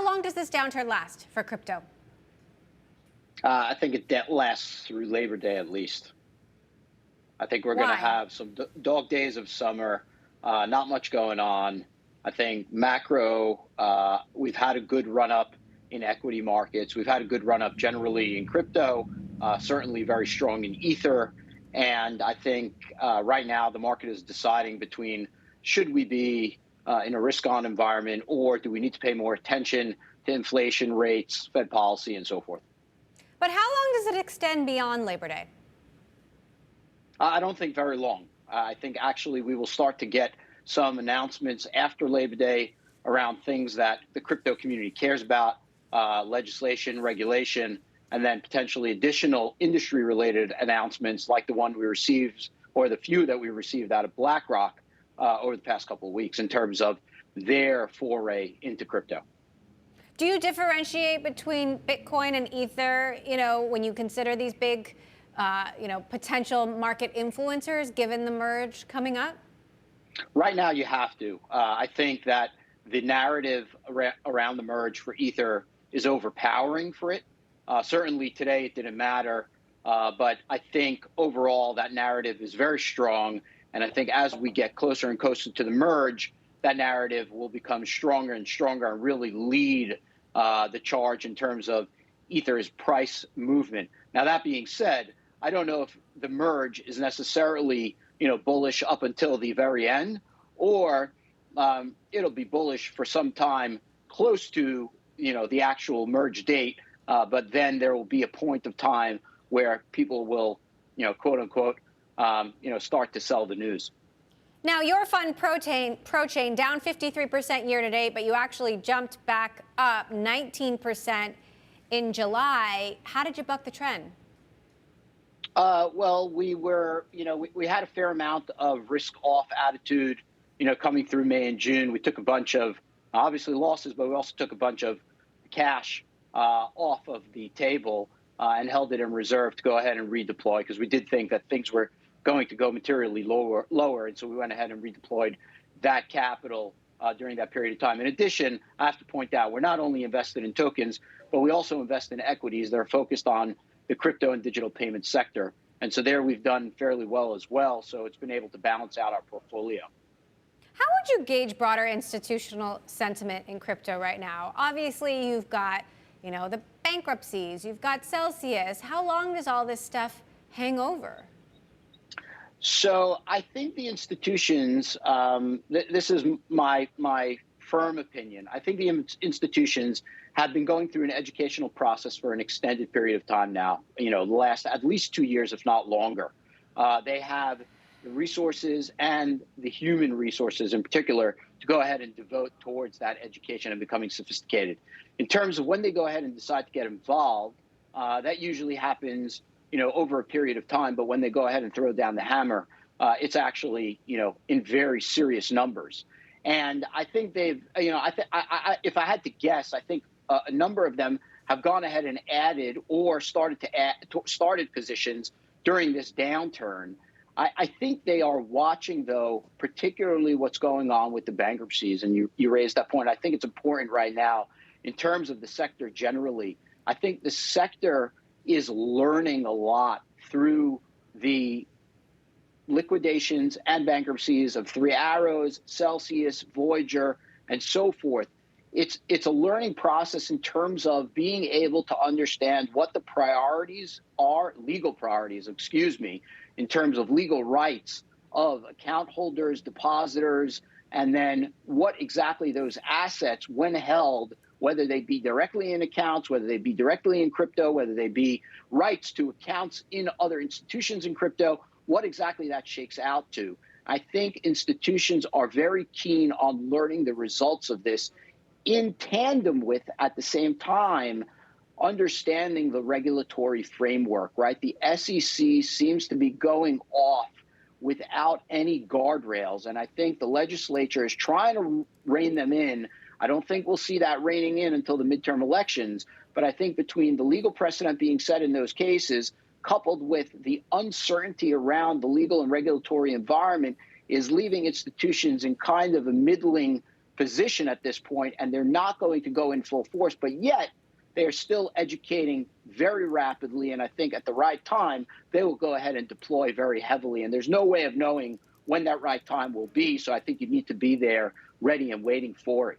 long does this downturn last for crypto? I think it lasts through Labor Day at least. I think we're going to have some dog days of summer, not much going on. I think macro, we've had a good run up in equity markets. We've had a good run up generally in crypto, certainly very strong in Ether. And I think right now the market is deciding between should we be in a risk on environment or do we need to pay more attention to inflation rates, Fed policy, and so forth. But how long does it extend beyond Labor Day? I don't think very long. I think actually we will start to get some announcements after Labor Day around things that the crypto community cares about, legislation, regulation, and then potentially additional industry-related announcements like the one we received or the few that we received out of BlackRock over the past couple of weeks in terms of their foray into crypto. Do you differentiate between Bitcoin and Ether, when you consider these big, potential market influencers given the merge coming up? Right now, you have to. I think that the narrative around the merge for Ether is overpowering for it. Certainly today it didn't matter, but I think overall that narrative is very strong. And I think as we get closer and closer to the merge, that narrative will become stronger and stronger and really lead the charge in terms of Ether's price movement. Now, that being said, I don't know if the merge is necessarily bullish up until the very end, or it'll be bullish for some time close to the actual merge date. But then there will be a point of time where people will, quote unquote, start to sell the news. Now, your fund, ProChain, down 53% year to date, but you actually jumped back up 19% in July. How did you buck the trend? Well, we were, we had a fair amount of risk-off attitude, coming through May and June. We took a bunch of, obviously, losses, but we also took a bunch of cash off of the table and held it in reserve to go ahead and redeploy because we did think that things were going to go materially lower. And so we went ahead and redeployed that capital during that period of time. In addition, I have to point out, we're not only invested in tokens, but we also invest in equities that are focused on the crypto and digital payment sector. And so there we've done fairly well as well. So it's been able to balance out our portfolio. How would you gauge broader institutional sentiment in crypto right now? Obviously, you've got, the bankruptcies, you've got Celsius. How long does all this stuff hang over? So I think the institutions, this is my firm opinion, I think the institutions have been going through an educational process for an extended period of time now, the last at least 2 years, if not longer. They have the resources and the human resources in particular to go ahead and devote towards that education and becoming sophisticated. In terms of when they go ahead and decide to get involved, that usually happens over a period of time, but when they go ahead and throw down the hammer, it's actually, in very serious numbers. And I think they've, if I had to guess, I think a number of them have gone ahead and added or started positions during this downturn. I think they are watching, though, particularly what's going on with the bankruptcies. And you raised that point. I think it's important right now in terms of the sector generally. I think the sector is learning a lot through the liquidations and bankruptcies of Three Arrows, Celsius, Voyager, and so forth. It's a learning process in terms of being able to understand what the priorities are, legal priorities, in terms of legal rights of account holders, depositors, and then what exactly those assets, when held, whether they be directly in accounts, whether they be directly in crypto, whether they be rights to accounts in other institutions in crypto, what exactly that shakes out to. I think institutions are very keen on learning the results of this in tandem with, at the same time, understanding the regulatory framework, right? The SEC seems to be going off without any guardrails. And I think the legislature is trying to rein them in. I don't think we'll see that reining in until the midterm elections. But I think between the legal precedent being set in those cases, coupled with the uncertainty around the legal and regulatory environment, is leaving institutions in kind of a middling position at this point, and they're not going to go in full force, but yet they are still educating very rapidly, and I think at the right time, they will go ahead and deploy very heavily, and there's no way of knowing when that right time will be, so I think you need to be there ready and waiting for it.